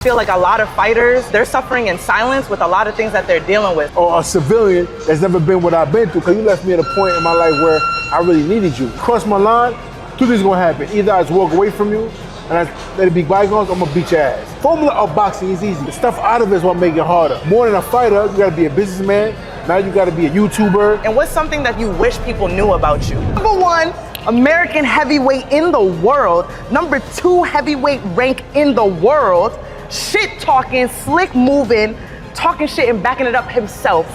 feel like a lot of fighters, they're suffering in silence with a lot of things that they're dealing with. Or a civilian that's never been what I've been through, because you left me at a point in my life where I really needed you. Cross my line, two things gonna happen. Either I just walk away from you and I let it be bygones, I'm gonna beat your ass. Formula of boxing is easy. The stuff out of it is what make it harder. More than a fighter, you gotta be a businessman. Now you gotta be a YouTuber. And what's something that you wish people knew about you? Number 1, American heavyweight in the world. Number 2, heavyweight rank in the world. Shit talking, slick moving, talking shit and backing it up himself.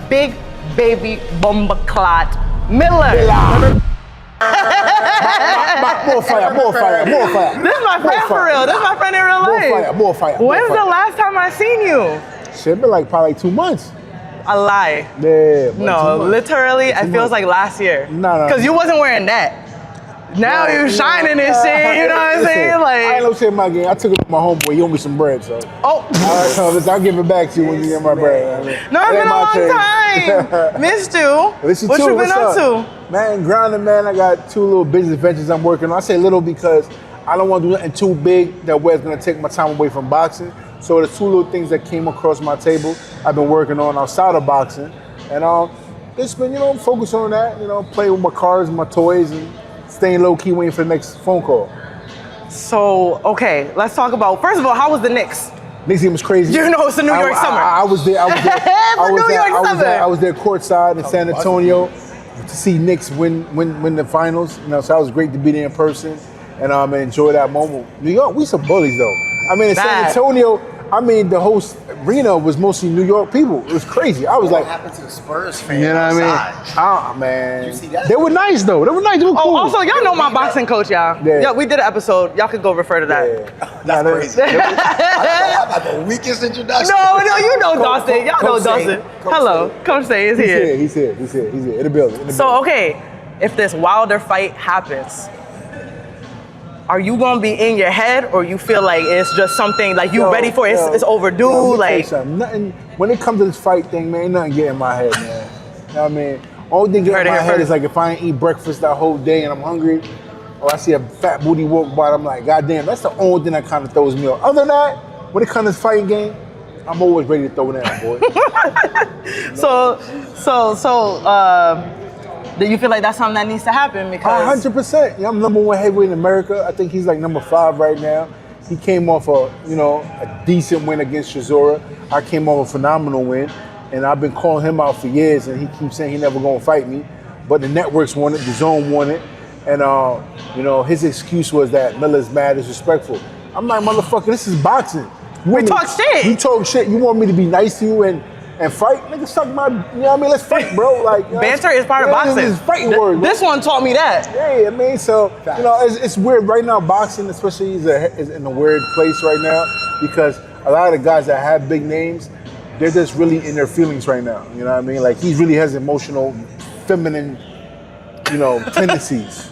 Big baby bomba clot Miller. More fire. This is my friend for real. This is my friend in real life. More fire. When's the last time I seen you? Shit, been like probably 2 months. A lie. Yeah. No, literally, it feels like last year. No. Because you wasn't wearing that. Now you shining and shit, you know what I'm saying? Like, I ain't no shit in my game. I took it from my homeboy. He owe me some bread, so. Oh. I'll give it back to you when you get my bread. No, it's been a long time. Missed you. What you been up to? Man, grinding, man. I got 2 little business ventures I'm working on. I say little because I don't want to do nothing too big that way it's going to take my time away from boxing. So there's 2 little things that came across my table I've been working on outside of boxing. And just been, focused on that, playing with my cars and my toys and staying low key waiting for the next phone call. So, okay, let's talk about, first of all, how was the Knicks? Knicks game was crazy. It's the New York summer. I was there. I was there courtside in San Antonio to see Knicks win the finals. So that was great to be there in person and enjoy that moment. New York, we some bullies though. In San Antonio, the whole arena was mostly New York people. It was crazy. I was like, what happened to the Spurs fans? You know what I mean? Man. Did you see that? They were nice though. They were nice. They were cool. Also, y'all know my boxing coach, y'all. Yeah, we did an episode. Y'all could go refer to that. Yeah. That's crazy. I got the weakest introduction. No, you know Dawson. Y'all know Dawson. Hello, Coach Say is here. He's here. In the building. So, okay, if this Wilder fight happens, are you gonna be in your head, or you feel like it's just something like you ready for it? It's overdue. Like nothing. When it comes to this fight thing, man, ain't nothing get in my head, man. You know what I mean? Only thing get in my head is like if I ain't eat breakfast that whole day and I'm hungry, or I see a fat booty walk by, I'm like, God damn, that's the only thing that kind of throws me off. Other than that, when it comes to this fighing game, I'm always ready to throw it down, boy. Do you feel like that's something that needs to happen? Because 100%. I'm #1 heavyweight in America. I think he's like number 5 right now. He came off a decent win against Chisora. I came off a phenomenal win, and I've been calling him out for years, and he keeps saying he never gonna fight me. But the networks want it, the zone want it, and his excuse was that Miller's mad, disrespectful. I'm like, motherfucker, this is boxing. We talk shit. You talk shit. You want me to be nice to you and fight? Nigga, suck my, let's fight, bro. Like, banter is part of boxing. This is fighting word. This one taught me that. Yeah, so, it's weird right now, boxing especially is in a weird place right now because a lot of the guys that have big names, they're just really in their feelings right now. You know what I mean? Like, he really has emotional, feminine, tendencies.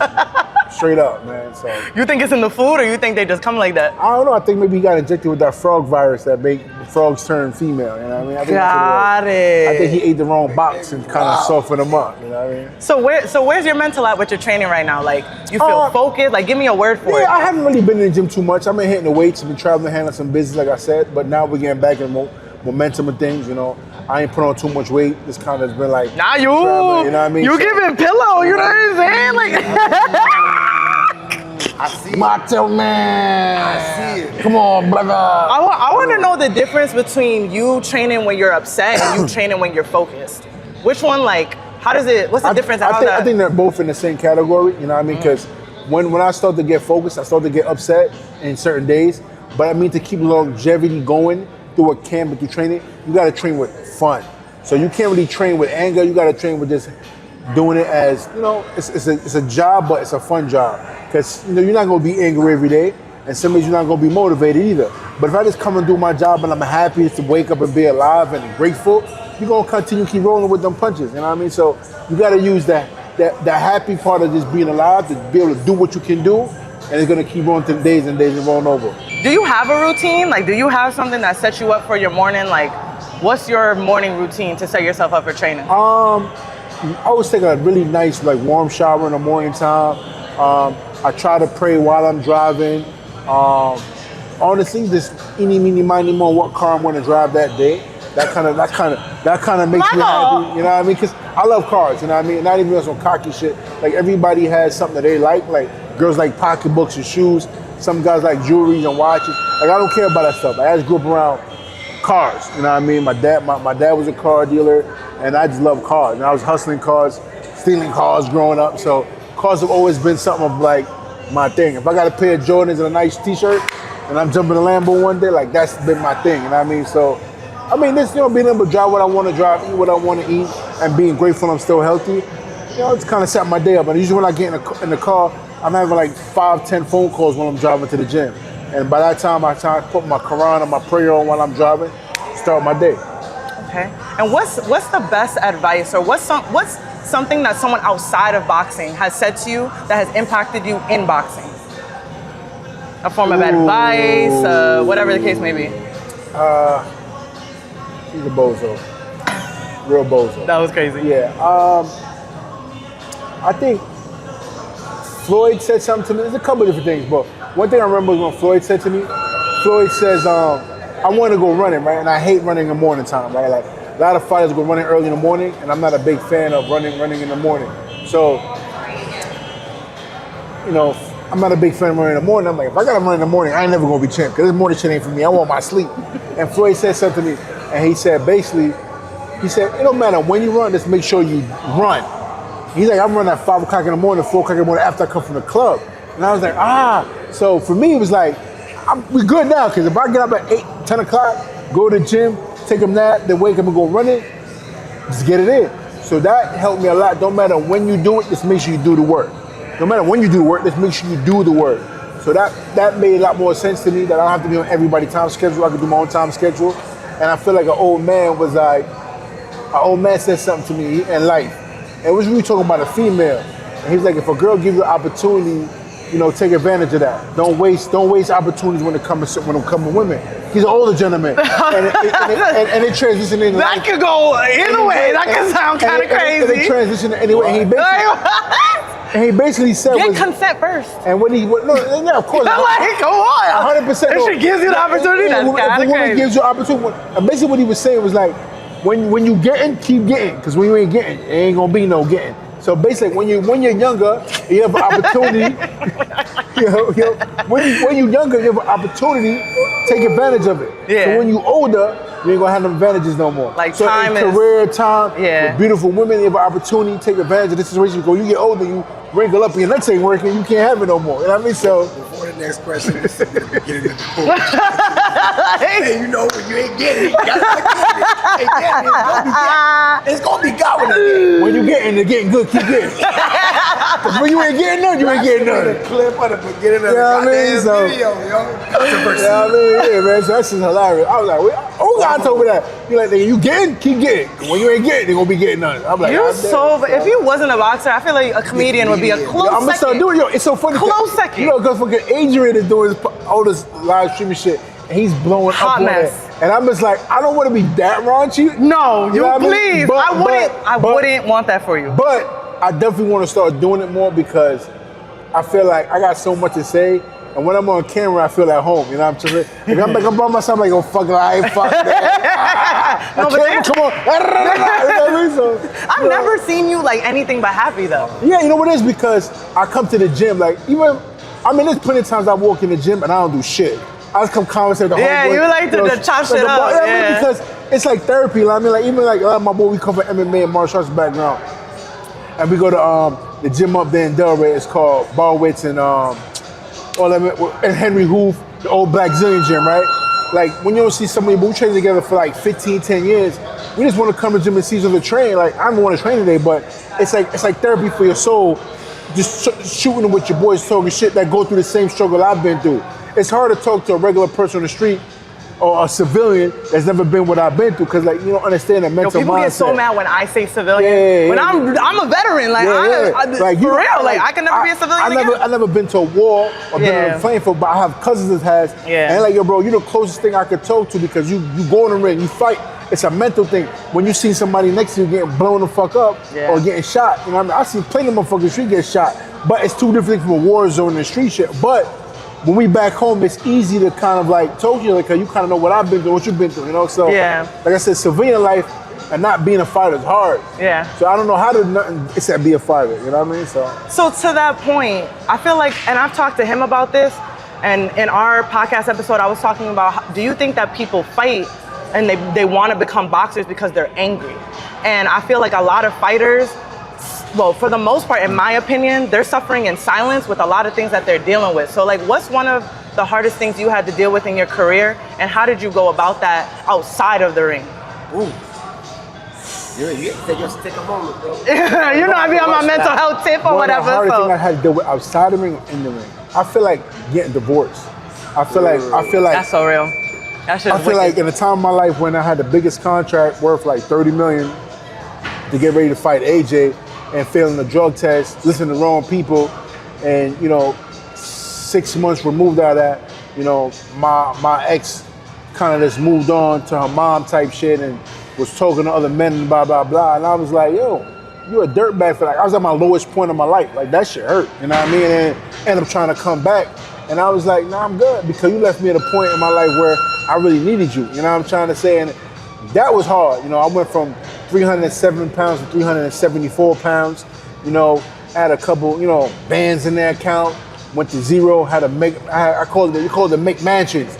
Straight up, man. So you think it's in the food, or you think they just come like that? I don't know. I think maybe he got injected with that frog virus that make frogs turn female. You know what I mean? I think got it. I think he ate the wrong box and kind of softened him up. You know what I mean? So where's your mental at with your training right now? Like, you feel focused? Like, give me a word for it. Yeah, I haven't really been in the gym too much. I've been hitting the weights. I've been traveling, handling some business, like I said. But now we're getting back in momentum and things. I ain't put on too much weight. This kind of has been like. Nah, you know what I mean? You giving pillow? You know what I'm saying? Like. I see Macho man. I see it. Come on, brother. I want to know the difference between you training when you're upset and you training when you're focused. Which one, like, what's the difference? I think they're both in the same category, you know what I mean? Because when I start to get focused, I start to get upset in certain days. But I mean, to keep longevity going through a camp and through training, you got to train with fun. So you can't really train with anger. You got to train with just doing it as, it's a job, but it's a fun job. Because, you're not going to be angry every day, and some days you're not going to be motivated either. But if I just come and do my job and I'm happy to wake up and be alive and grateful, you're going to continue to keep rolling with them punches, you know what I mean? So you got to use that happy part of just being alive to be able to do what you can do, and it's going to keep rolling to days and days and rolling over. Do you have a routine? Like, do you have something that sets you up for your morning? Like, what's your morning routine to set yourself up for training? I always take a really nice, warm shower in the morning time. I try to pray while I'm driving. honestly, just eeny, meeny, miny, mo, what car I'm gonna drive that day. That kind of makes me happy. You know what I mean? Because I love cars. You know what I mean? Not even on some cocky shit. Like everybody has something that they like. Like girls like pocketbooks and shoes. Some guys like jewelry and watches. Like I don't care about that stuff. I just grew up around cars. You know what I mean? My dad was a car dealer, and I just love cars. And I was hustling cars, stealing cars growing up. So cars have always been something of like my thing. If I got a pair of Jordans and a nice T-shirt, and I'm jumping a Lambo one day, like that's been my thing. You know what I mean? So. I mean, this, being able to drive what I want to drive, eat what I want to eat, and being grateful I'm still healthy, it's kind of set my day up. And usually when I get in the car, I'm having like 5-10 phone calls when I'm driving to the gym. And by that time, I put my Quran or my prayer on while I'm driving, start my day. Okay. And what's the best advice, or what's something that someone outside of boxing has said to you that has impacted you in boxing? A form of advice, whatever the case may be. He's a bozo. Real bozo. That was crazy. Yeah. I think Floyd said something to me. There's a couple of different things, but one thing I remember was when Floyd said to me, Floyd says, I want to go running, right? And I hate running in the morning time, right? Like a lot of fighters go running early in the morning, and I'm not a big fan of running in the morning. So, I'm not a big fan of running in the morning. I'm like, if I got to run in the morning, I ain't never going to be champ, because this morning shit ain't for me. I want my sleep. And Floyd said something to me. And he said, basically, it don't matter when you run, just make sure you run. He's like, I'm running at 5 o'clock in the morning, 4 o'clock in the morning after I come from the club. And I was like, So for me, it was like, we good now, because if I get up at 8, 10 o'clock, go to the gym, take a nap, then wake up and go running, just get it in. So that helped me a lot. Don't matter when you do it, just make sure you do the work. No matter when you do the work, just make sure you do the work. So that made a lot more sense to me, that I don't have to be on everybody's time schedule. I can do my own time schedule. And I feel like an old man said something to me in life. And we were talking about a female. And he was like, if a girl gives you an opportunity, take advantage of that. Don't waste opportunities when it comes to women. He's an older gentleman. and it transitioned into that could go either way. That could sound kind of crazy. And it transitioned anyway. And he basically said, get consent first. And when of course. I'm like, come on. 100%. If she gives you the opportunity, that's kind of crazy. If a woman gives you an opportunity, and basically what he was saying was like, when you getting, keep getting, because when you ain't getting, it ain't gonna be no getting. So basically, when you're younger, you have an opportunity. When you're younger, you have an opportunity. Take advantage of it. Yeah. So when you older, you ain't gonna have them advantages no more. Like so time in career time, with beautiful women, you have an opportunity. Take advantage of this situation. When you get older, you wrinkle up and your nuts ain't working. You can't have it no more. You know what I mean? So before the next question, get into the book. Hey, when you ain't getting it, you gotta keep it. It's gonna be God with it. When you getting good, keep getting. Because when you ain't getting none, you ain't getting none. The clip of the beginning of the goddamn video, controversy. Yeah, man. So that's just hilarious. I was like, who got told me that? You like, nigga, you getting, keep getting. When you ain't getting, they gonna be getting none. I'm like, if you wasn't a boxer, I feel like a comedian would be a close second. I'm gonna start doing it. It's so funny. Close second. Because fucking Adrian is doing all this live streaming shit, and he's blowing hot up mess. on it. And I'm just like, I don't want to be that raunchy. No, you please. But, I wouldn't want that for you. But I definitely want to start doing it more, because I feel like I got so much to say. And when I'm on camera, I feel at home. You know what I'm saying? If I'm like, I'm by myself, I'm like, oh, fuck it, I ain't fuck that. Come on. I've never seen you like anything but happy, though. Yeah, you know what it is? Because I come to the gym, like, there's plenty of times I walk in the gym and I don't do shit. I just come conversate with the homeboy. Yeah, you like to chop shit up. Yeah. Because it's like therapy. Like, even like my boy, we come from MMA and martial arts background. And we go to the gym up there in Delray. It's called Barwitz and Henry Hoof, the old Black Zillion gym, right? Like, when you don't see somebody, but we train together for like 15, 10 years, we just want to come to the gym and see each other train. Like, I don't want to train today, but it's like therapy for your soul, just shooting with your boys, talking shit that go through the same struggle I've been through. It's hard to talk to a regular person on the street or a civilian that's never been what I've been through, because like you don't understand the mental mindset. People get so mad when I say civilian. When I'm a veteran, like for real, like I can never be a civilian again. I never been to a war or been on a plane for, but I have cousins that has. Yeah. And like, yo, bro, you the closest thing I could talk to, because you go in the ring, you fight. It's a mental thing. When you see somebody next to you getting blown the fuck up or getting shot, you know what I mean? I see plenty of motherfuckers in the street get shot, but it's two different things from a war zone and street shit. But when we back home, it's easy to kind of like talk to you, like, you kind of know what I've been through, what you've been through, you know? So, Yeah. like I said, civilian life and not being a fighter is hard. Yeah. So I don't know how to nothing except be a fighter, you know what I mean? So to that point, I feel like, and I've talked to him about this, and in our podcast episode, I was talking about, do you think that people fight and they want to become boxers because they're angry? And I feel like a lot of fighters, well, for the most part, in my opinion, they're suffering in silence with a lot of things that they're dealing with. So like, what's one of the hardest things you had to deal with in your career, and how did you go about that outside of the ring? Ooh. You just take a moment, bro. You know, I be on my mental health tip or whatever. The hardest So. thing I had to deal with outside the ring or in the ring. I feel like getting divorced. I feel like That's so real. That's just I feel like in a time of my life when I had the biggest contract worth like 30 million to get ready to fight AJ and failing the drug test, listening to the wrong people, and 6 months removed out of that, my ex kind of just moved on to her mom type shit and was talking to other men and blah, blah, blah. And I was like, yo, you're a dirtbag for that. I was at my lowest point of my life. Like, that shit hurt, you know what I mean? And ended up trying to come back. And I was like, nah, I'm good, because you left me at a point in my life where I really needed you. You know what I'm trying to say? And that was hard. I went from 307 pounds to 374 pounds. Had a couple, bands in their account, went to zero, had to make, I called it, you call it the McMansions.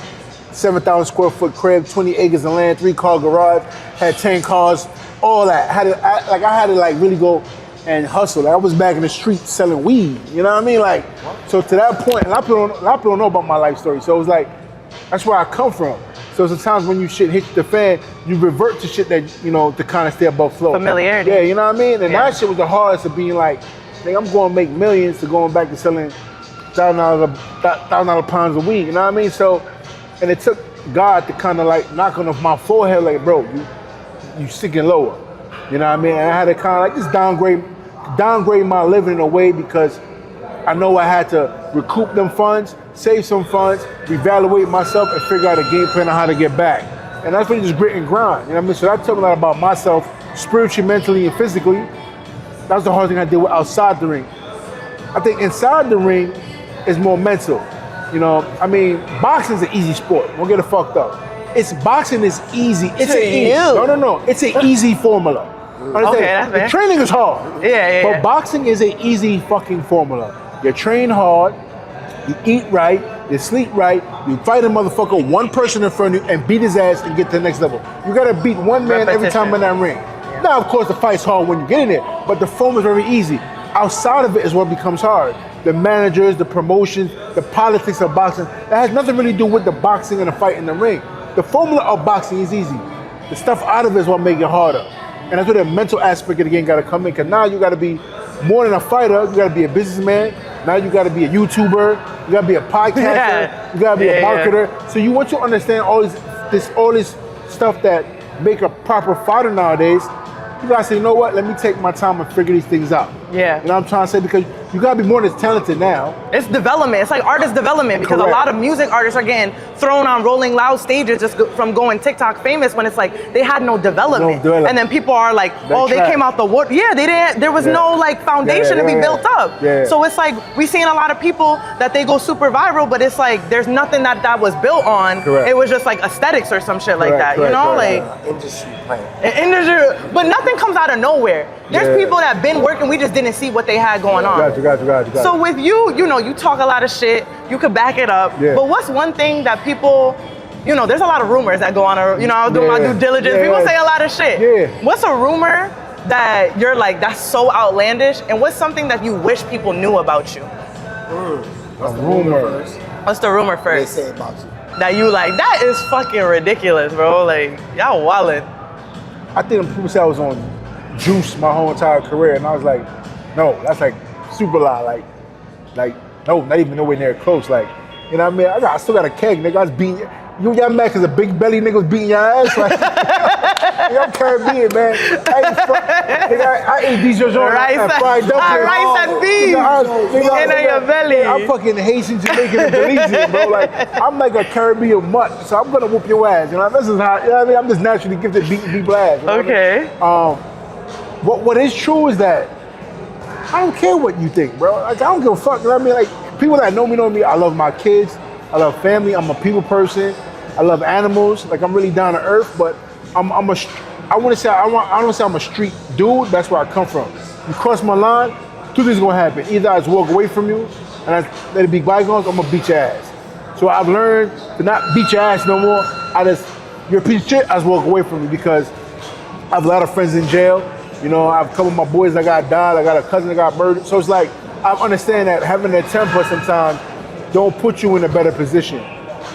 7,000 square foot crib, 20 acres of land, 3-car garage, had 10 cars, all that. I had to really go and hustle. I was back in the street selling weed, you know what I mean? So to that point, and a lot of people don't know about my life story. So it was like, that's where I come from. So sometimes when shit hits the fan, you revert to shit that, to kind of stay above flow. Familiarity. Yeah, you know what I mean? And that shit was the hardest of being like, I'm going to make millions to going back to selling $1,000 pounds a week, you know what I mean? So, and it took God to kind of knock on my forehead, like, bro, you sinking lower. You know what I mean? And I had to kind of just downgrade my living in a way, because I know I had to recoup them funds, save some funds, reevaluate myself, and figure out a game plan on how to get back. And that's when you just grit and grind. You know what I mean? So that told me a lot about myself, spiritually, mentally, and physically. That was the hardest thing I did with outside the ring. I think inside the ring is more mental. Boxing's an easy sport. Don't get it fucked up. Boxing is easy. It's No. It's an easy formula. Understand? Okay, that's fair. The training is hard. Yeah. But boxing is an easy fucking formula. You train hard, you eat right, you sleep right, you fight a motherfucker, one person in front of you, and beat his ass and get to the next level. You gotta beat one man every time in that ring. Yeah. Now, of course, the fight's hard when you get in there, but the form is very easy. Outside of it is what becomes hard. The managers, the promotions, the politics of boxing, that has nothing really to do with the boxing and the fight in the ring. The formula of boxing is easy. The stuff out of it is what makes it harder. And that's where the mental aspect of the game got to come in, because now you got to be more than a fighter. You got to be a businessman. Now you got to be a YouTuber. You got to be a podcaster. You got to be a marketer. So you want to understand all this stuff that make a proper fighter nowadays. You gotta say, you know what? Let me take my time and figure these things out. Yeah. You know what I'm trying to say? Because you gotta be more than talented now. It's development. It's like artist development, because Correct. a lot of music artists are getting thrown on Rolling Loud stages just from going TikTok famous, when it's like they had no development. And then people are like, they came out the wood. Yeah, they didn't. There was no foundation to be built up. Yeah. So it's like we seeing a lot of people that they go super viral, but it's like there's nothing that was built on. Correct. It was just like aesthetics or some shit like that. Industry plan. Industry, but nothing comes out of nowhere. There's people that been working, we just didn't see what they had going on. Got you. So with you, you talk a lot of shit, you could back it up, but what's one thing that people, there's a lot of rumors that go on, I'll do my due diligence, people say a lot of shit. Yeah. What's a rumor that you're like, that's so outlandish, and what's something that you wish people knew about you? What's the rumor? What's the rumor first? They say about you. That you like, that is fucking ridiculous, bro, like, y'all wildin'. I think people say I was on juice my whole entire career, and I was like, no, that's like super lie, like no, not even nowhere near close, you know what I mean? I still got a keg, nigga. I was beating y'all mad because a big belly nigga was beating your ass, nigga, I'm Caribbean, man. I ate these and fried dumplings. Rice and beans in your belly. I'm fucking Haitian, Jamaican, and Belizean, bro. I'm like a Caribbean mutt, so I'm gonna whoop your ass. This is how, you know what I mean? I'm just naturally gifted beating people ass. You know what I mean? What is true is that I don't care what you think, bro. I don't give a fuck. You know what I mean? people that know me. I love my kids. I love family. I'm a people person. I love animals. Like I'm really down to earth. But I don't say I'm a street dude. That's where I come from. You cross my line, two things gonna happen. Either I just walk away from you and I let it be bygones. I'm gonna beat your ass. So I've learned to not beat your ass no more. You're a piece of shit. I just walk away from you because I have a lot of friends in jail. You know, I have a couple of my boys that got died. I got a cousin that got murdered. So it's like, I understand that having a temper sometimes don't put you in a better position.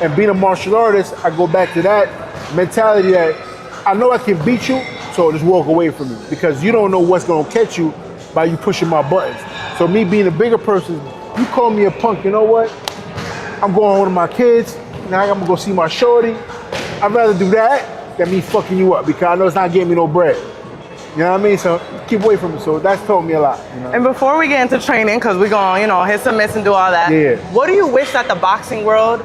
And being a martial artist, I go back to that mentality that I know I can beat you, so just walk away from you because you don't know what's gonna catch you by you pushing my buttons. So me being a bigger person, you call me a punk, you know what? I'm going home to my kids. Now I'm gonna go see my shorty. I'd rather do that than me fucking you up because I know it's not getting me no bread. You know what I mean? So keep away from me. So that's told me a lot. You know? And before we get into training, because we're going to, you know, hit some mitts and do all that. Yeah. What do you wish that the boxing world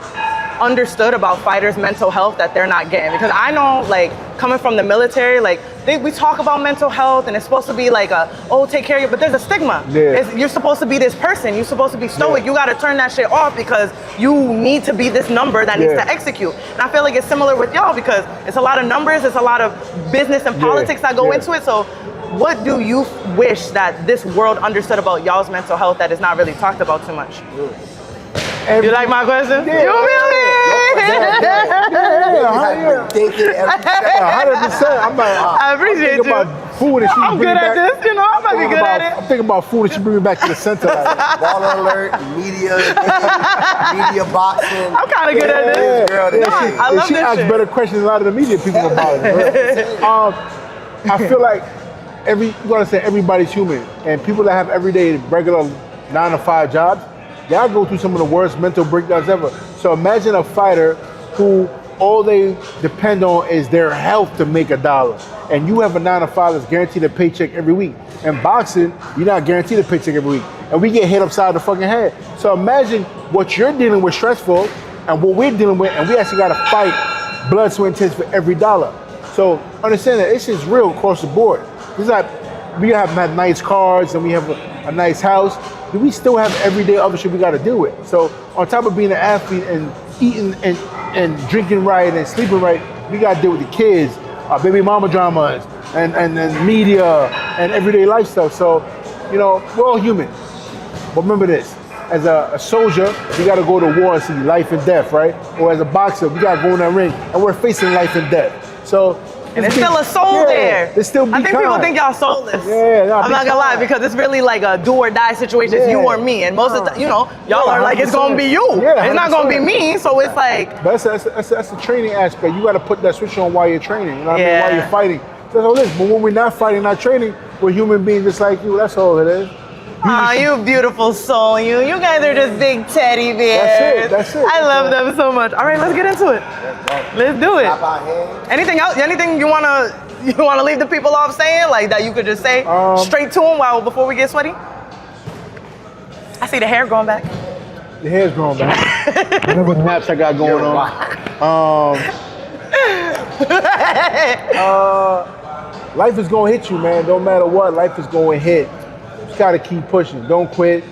understood about fighters' mental health that they're not getting? Because I know, like, coming from the military, like, we talk about mental health and it's supposed to be like take care of you, but there's a stigma. Yeah. You're supposed to be this person. You're supposed to be stoic. Yeah. You got to turn that shit off because you need to be this number that needs to execute. And I feel like it's similar with y'all because it's a lot of numbers, it's a lot of business and politics that go into it. So what do you wish that this world understood about y'all's mental health that is not really talked about too much? You like my question? Yeah. You feel me? Yeah, 100%. I'm like, I appreciate you. about food that she I'm good at this, you know. I'm gonna be good at it. I'm thinking about food that she bring me back to the center. Baller alert, media boxing. I'm kind of good at this. Girl, No, I love she this asks shit. better questions than a lot of the media people about it. I feel like everybody's human, and people that have everyday regular 9-to-5 jobs, y'all go through some of the worst mental breakdowns ever. So imagine a fighter who all they depend on is their health to make $1. And you have a 9-to-5 that's guaranteed a paycheck every week. In boxing, you're not guaranteed a paycheck every week. And we get hit upside the fucking head. So imagine what you're dealing with stressful and what we're dealing with, and we actually gotta fight blood, sweat, and tears for every dollar. So understand that this is real across the board. It's like we have nice cars and we have a nice house. We still have everyday other shit we got to deal with. So on top of being an athlete and eating and drinking right and sleeping right, we got to deal with the kids, baby mama dramas, and media and everyday lifestyle. So, you know, we're all human. But remember this, as a soldier, you got to go to war and see life and death, right? Or as a boxer, we got to go in that ring and we're facing life and death. So. And there's still a soul there. There's still I think people think y'all soulless. Yeah, no, I'm not gonna lie because it's really like a do or die situation. It's you or me, and most of the, you know, y'all are like it's gonna be you. Yeah, it's not gonna be me. So it's like. But that's the training aspect. You got to put that switch on while you're training. You know what I mean? While you're fighting. That's all it is. But when we're not fighting, not training, we're human beings just like you. That's all it is. Oh, you beautiful soul. You guys are just big teddy bears. That's it. I love them so much. All right, let's get into it. Let's do it. Anything else? Anything you wanna leave the people off saying, like that you could just say straight to them before we get sweaty? I see the hair growing back. The hair's growing back. Whatever naps I got going on. Life is gonna hit you, man. Don't matter what, life is gonna hit. Just gotta keep pushing. Don't quit.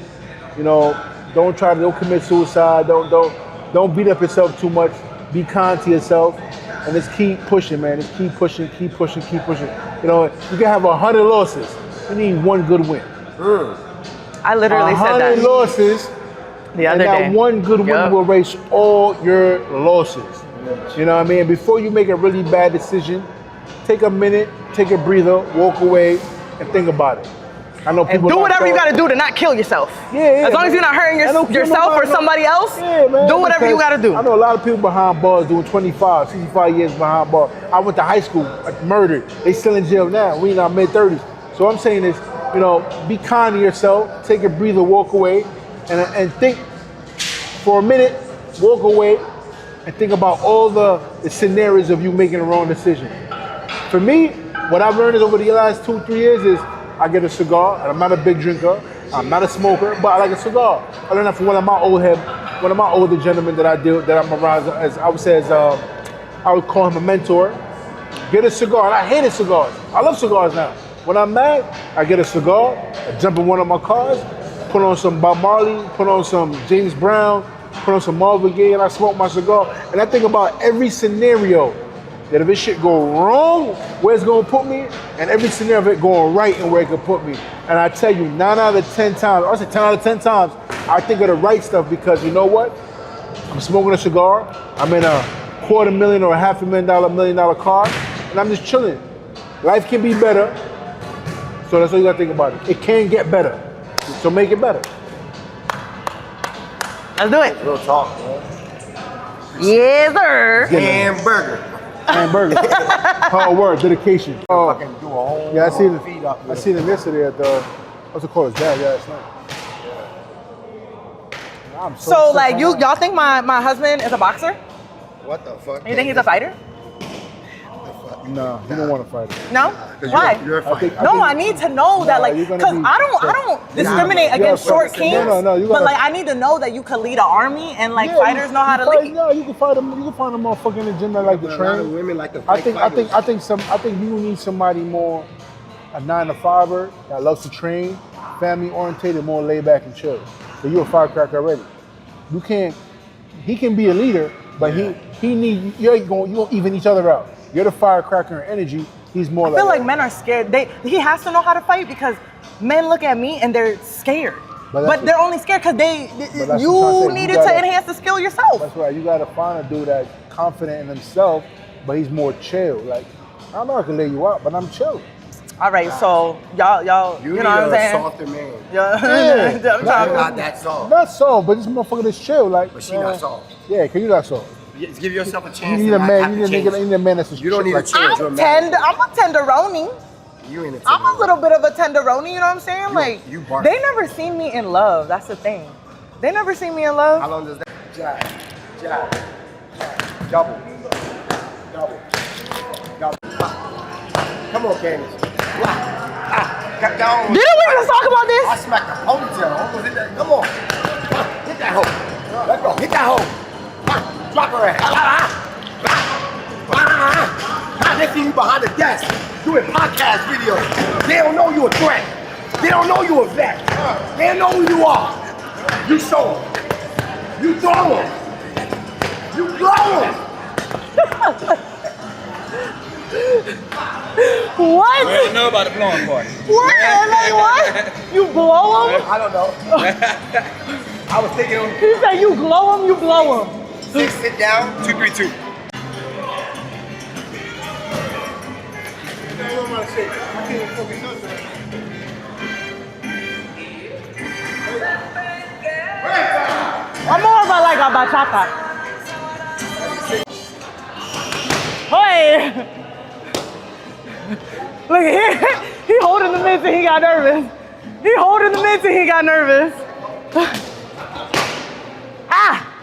You know, don't commit suicide. Don't beat up yourself too much. Be kind to yourself. And just keep pushing, man. Just keep pushing. You know, you can have 100 losses. You need one good win. I literally said that. 100 losses. The other day. And that one good win will erase all your losses. You know what I mean? Before you make a really bad decision, take a minute, take a breather, walk away, and think about it. I know people. And do whatever you gotta do to not kill yourself. Yeah. As long as you're not hurting yourself or somebody else, do whatever you gotta do. I know a lot of people behind bars doing 25, 65 years behind bars. I went to high school, murdered. They still in jail now. We in our mid-30s. So what I'm saying is, you know, be kind to yourself, take a breather, walk away, and think for a minute, walk away, and think about all the scenarios of you making a wrong decision. For me, what I've learned is over the last 2-3 years is I get a cigar, and I'm not a big drinker, I'm not a smoker, but I like a cigar. I learned that from one of my older gentlemen that I'm around, as I would say, I would call him a mentor. Get a cigar, and I hated cigars. I love cigars now. When I'm mad, I get a cigar, I jump in one of my cars, put on some Bob Marley, put on some James Brown, put on some Marvin Gaye, and I smoke my cigar. And I think about every scenario that if this shit go wrong, where it's gonna put me, and every scenario of it going right and where it could put me. And I tell you, 9 out of 10 times, or I say 10 out of 10 times, I think of the right stuff because you know what? I'm smoking a cigar, I'm in a $250,000 or $500,000 $1 million car, and I'm just chilling. Life can be better, so that's all you gotta think about it. It can get better, so make it better. Let's do it. Real talk, man. Yes, sir. Hamburger. Hamburger. Hard work, dedication. Fucking do a whole Yeah, I seen it. feed up. I seen him yesterday at the what's it called? His dad last night. I'm So like y'all think my husband is a boxer? What the fuck? You think he's a fighter? No, he don't want to fight it. No? Why? You're a fighter. No, I need to know that, like, you're gonna because be- I don't discriminate against short kings. No, you but gotta- like, I need to know that you could lead an army and like fighters know how to fight, lead. No, you can fight them. You can find a motherfucker in the gym that like to A lot of train. women like to I fight think you need somebody more a 9-to-5er that loves to train, family oriented, more laid back and chill. So you're a firecracker already. You can't. He can be a leader, but he need you don't even each other out. You're the firecracker and energy. He's more. I feel like men are scared. He has to know how to fight because men look at me and they're scared. But they're only scared because you needed to enhance the skill yourself. That's right. You gotta find a dude that's confident in himself, but he's more chill. Like I know I can lay you out, but I'm chill. All right, so y'all, you know what I'm saying? Softer man. Yeah. I'm You're talking. not that soft. Not soft, but this motherfucker that's chill. Like, But she not soft. Yeah, cause you not soft. Just give yourself a You chance. need to a not man. have You to need change. a man that's You don't need like, to change. I'm a tenderoni. You ain't a I'm a little bit of a tenderoni, you know what I'm saying? Like, you bark. they never seen me in love. That's the thing. They never seen me in love. How long does that? Jab. Double. Come on, Candace. Got down. Didn't we just talk about I this? smacked the ponytail. Almost hit that. Come on. Hit that hoe. Let's go. Hit that hoe. Drop her ass. They see you behind the desk doing podcast videos. They don't know you a threat. They don't know you a vet. They don't know who you are. You show them. You throw them. You blow them. What? I don't know about the blowing part. What? Like, what? You blow them? I don't know. I was thinking on He said you glow them, you blow them. 6, sit down. 2, 3, 2. I'm more of a like a bachata. Hey! Look at him. He holding the mitts and he got nervous. He holding the mitts and he got nervous. Ah!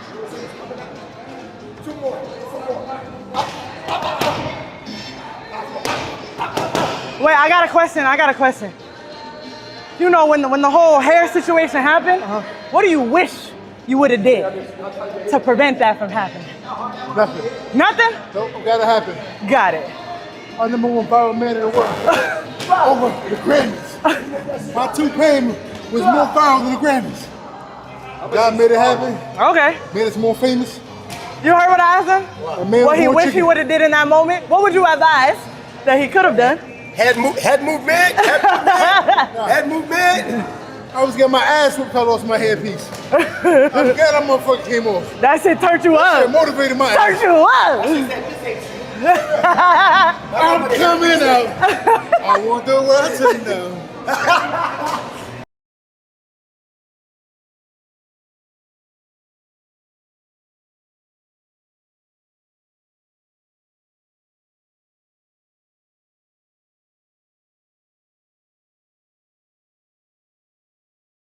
Wait, I got a question. You know, when the whole hair situation happened, what do you wish you would have did to prevent that from happening? nothing. Nothing? Nope, gotta happen. Got it. I'm the #1 viral man in the world. Over the Grammys. My toupee was more viral than the Grammys. God made it happen. Okay. Made us more famous. You heard what I asked him? What he wished he would have did in that moment? What would you advise that he could have done? Head movement. Head movement. I was getting my ass whipped out of my headpiece. I'm glad that motherfucker came off. That shit turned you It up. motivated my Turned ass. you up. I'm coming out. I want the world to know.